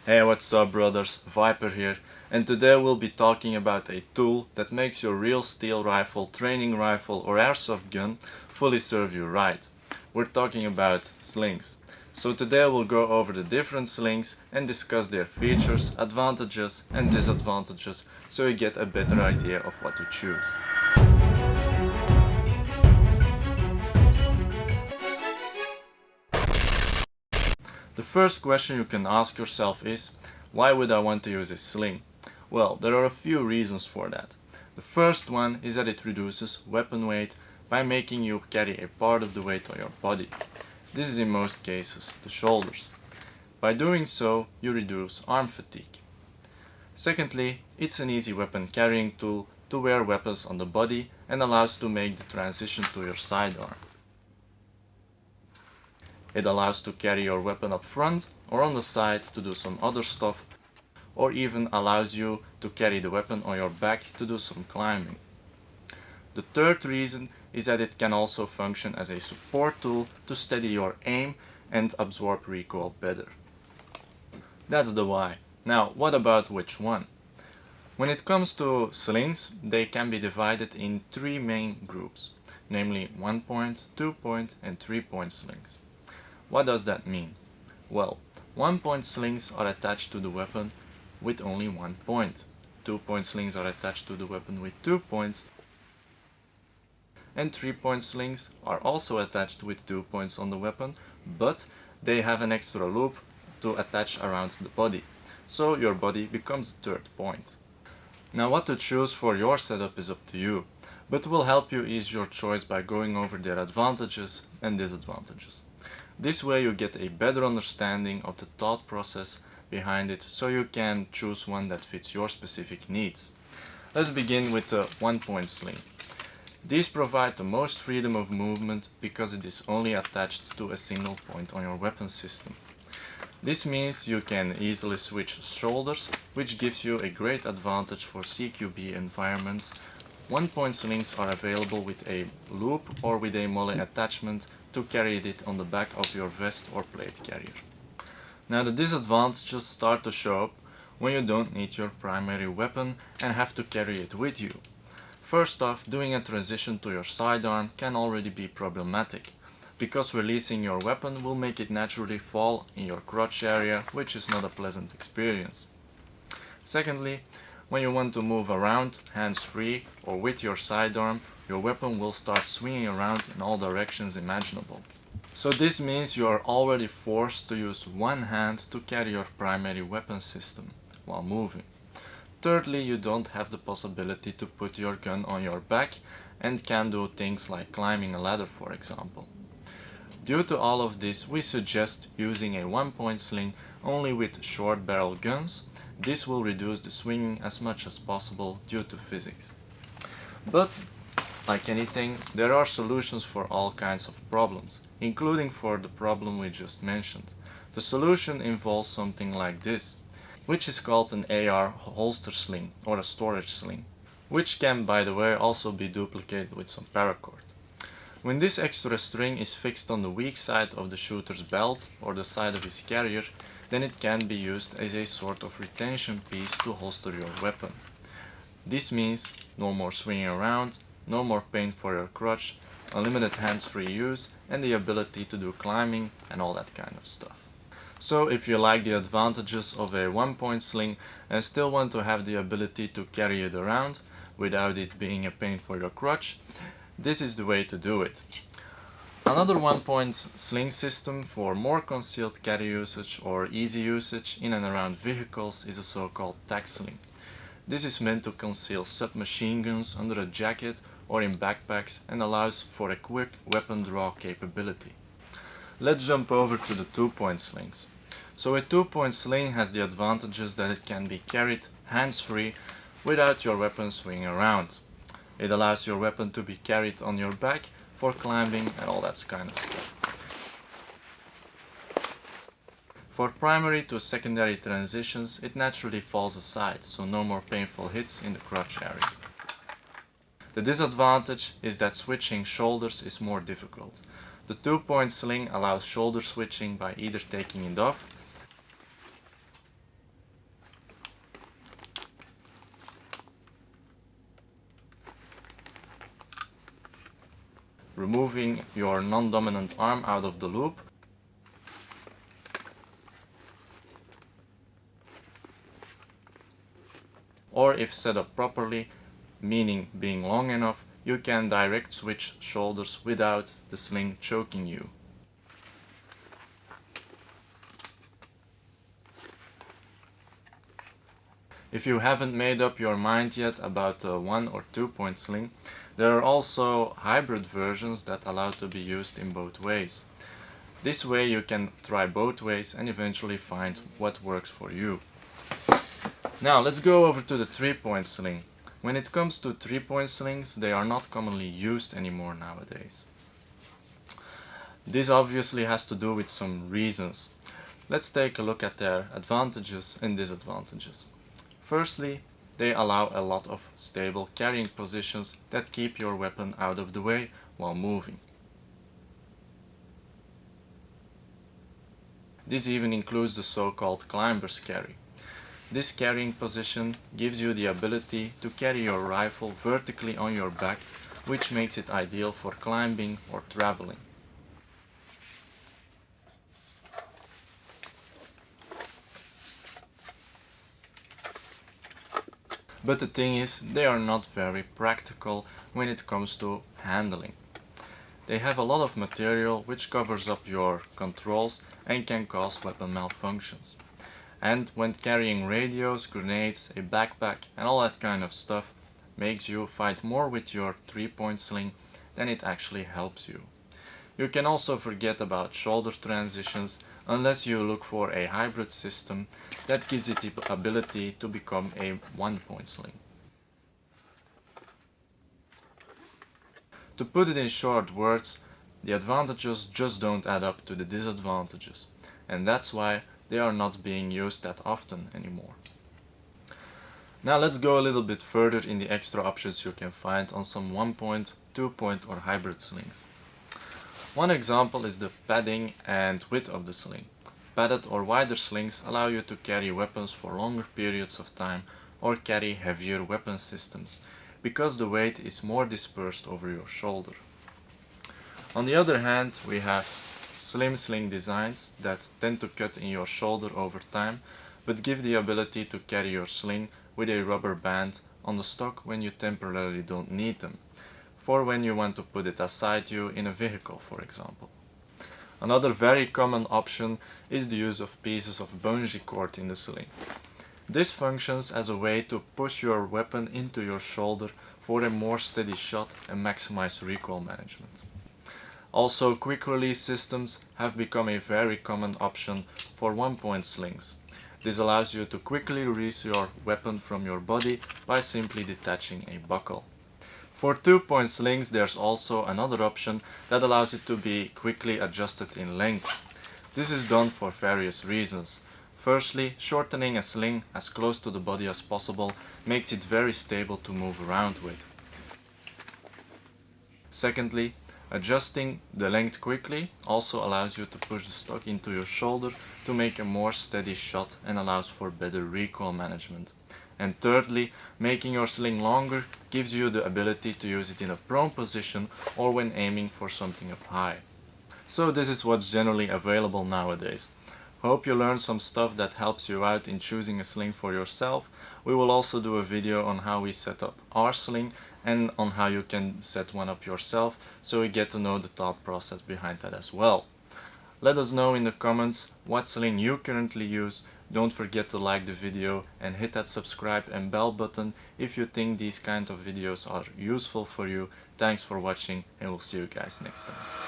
Hey, what's up brothers, Viper here, and today we'll be talking about a tool that makes your real steel rifle, training rifle or airsoft gun fully serve you right. We're talking about slings. So today we'll go over the different slings and discuss their features, advantages and disadvantages so you get a better idea of what to choose. The first question you can ask yourself is, why would I want to use a sling? Well, there are a few reasons for that. The first one is that it reduces weapon weight by making you carry a part of the weight on your body. This is in most cases the shoulders. By doing so, you reduce arm fatigue. Secondly, it's an easy weapon carrying tool to wear weapons on the body and allows to make the transition to your sidearm. It allows to carry your weapon up front or on the side to do some other stuff, or even allows you to carry the weapon on your back to do some climbing. The third reason is that it can also function as a support tool to steady your aim and absorb recoil better. That's the why. Now, what about which one? When it comes to slings, they can be divided in three main groups, namely 1-point, 2-point and 3-point slings. What does that mean? Well, 1-point slings are attached to the weapon with only 1 point. 2-point slings are attached to the weapon with 2 points. And 3-point slings are also attached with 2 points on the weapon, but they have an extra loop to attach around the body. So your body becomes the third point. Now what to choose for your setup is up to you, but will help you ease your choice by going over their advantages and disadvantages. This way you get a better understanding of the thought process behind it, so you can choose one that fits your specific needs. Let's begin with the 1-point sling. These provide the most freedom of movement because it is only attached to a single point on your weapon system. This means you can easily switch shoulders, which gives you a great advantage for CQB environments. 1-point slings are available with a loop or with a molly attachment to carry it on the back of your vest or plate carrier. Now the disadvantages start to show up when you don't need your primary weapon and have to carry it with you. First off, doing a transition to your sidearm can already be problematic, because releasing your weapon will make it naturally fall in your crotch area, which is not a pleasant experience. Secondly, when you want to move around hands-free or with your sidearm, your weapon will start swinging around in all directions imaginable. So this means you are already forced to use one hand to carry your primary weapon system while moving. Thirdly, you don't have the possibility to put your gun on your back and can do things like climbing a ladder, for example. Due to all of this, we suggest using a 1-point sling only with short barrel guns. This will reduce the swinging as much as possible due to physics. But like anything, there are solutions for all kinds of problems, including for the problem we just mentioned. The solution involves something like this, which is called an AR holster sling or a storage sling, which can, by the way, also be duplicated with some paracord. When this extra string is fixed on the weak side of the shooter's belt or the side of his carrier, then it can be used as a sort of retention piece to holster your weapon. This means no more swinging around, no more pain for your crotch, unlimited hands-free use, and the ability to do climbing and all that kind of stuff. So if you like the advantages of a 1-point sling and still want to have the ability to carry it around without it being a pain for your crotch, this is the way to do it. Another 1-point sling system for more concealed carry usage or easy usage in and around vehicles is a so-called tack sling. This is meant to conceal submachine guns under a jacket or in backpacks and allows for a quick weapon draw capability. Let's jump over to the 2-point slings. So a 2-point sling has the advantages that it can be carried hands-free without your weapon swinging around. It allows your weapon to be carried on your back for climbing and all that kind of stuff. For primary to secondary transitions, it naturally falls aside, so no more painful hits in the crotch area. The disadvantage is that switching shoulders is more difficult. The 2-point sling allows shoulder switching by either taking it off removing your non-dominant arm out of the loop, or if set up properly, meaning being long enough, you can direct switch shoulders without the sling choking you. If you haven't made up your mind yet about a 1 or 2 point sling, there are also hybrid versions that allow to be used in both ways. This way you can try both ways and eventually find what works for you. Now let's go over to the 3-point sling. When it comes to 3-point slings, they are not commonly used anymore nowadays. This obviously has to do with some reasons. Let's take a look at their advantages and disadvantages. Firstly, they allow a lot of stable carrying positions that keep your weapon out of the way while moving. This even includes the so-called climber's carry. This carrying position gives you the ability to carry your rifle vertically on your back, which makes it ideal for climbing or traveling. But the thing is, they are not very practical when it comes to handling. They have a lot of material which covers up your controls and can cause weapon malfunctions. And when carrying radios, grenades, a backpack and all that kind of stuff makes you fight more with your 3-point sling than it actually helps you. You can also forget about shoulder transitions unless you look for a hybrid system that gives it the ability to become a 1-point sling. To put it in short words, the advantages just don't add up to the disadvantages, and that's why they are not being used that often anymore. Now let's go a little bit further in the extra options you can find on some 1-point, 2-point or hybrid slings. One example is the padding and width of the sling. Padded or wider slings allow you to carry weapons for longer periods of time or carry heavier weapon systems, because the weight is more dispersed over your shoulder. On the other hand, we have slim sling designs that tend to cut in your shoulder over time, but give the ability to carry your sling with a rubber band on the stock when you temporarily don't need them, for when you want to put it aside you in a vehicle, for example. Another very common option is the use of pieces of bungee cord in the sling. This functions as a way to push your weapon into your shoulder for a more steady shot and maximize recoil management. Also, quick release systems have become a very common option for 1-point slings. This allows you to quickly release your weapon from your body by simply detaching a buckle. For 2-point slings, there's also another option that allows it to be quickly adjusted in length. This is done for various reasons. Firstly, shortening a sling as close to the body as possible makes it very stable to move around with. Secondly, adjusting the length quickly also allows you to push the stock into your shoulder to make a more steady shot and allows for better recoil management. And thirdly, making your sling longer gives you the ability to use it in a prone position or when aiming for something up high. So this is what's generally available nowadays. Hope you learned some stuff that helps you out in choosing a sling for yourself. We will also do a video on how we set up our sling and on how you can set one up yourself, so you get to know the thought process behind that as well. Let us know in the comments what sling you currently use. Don't forget to like the video and hit that subscribe and bell button if you think these kind of videos are useful for you. Thanks for watching and we'll see you guys next time.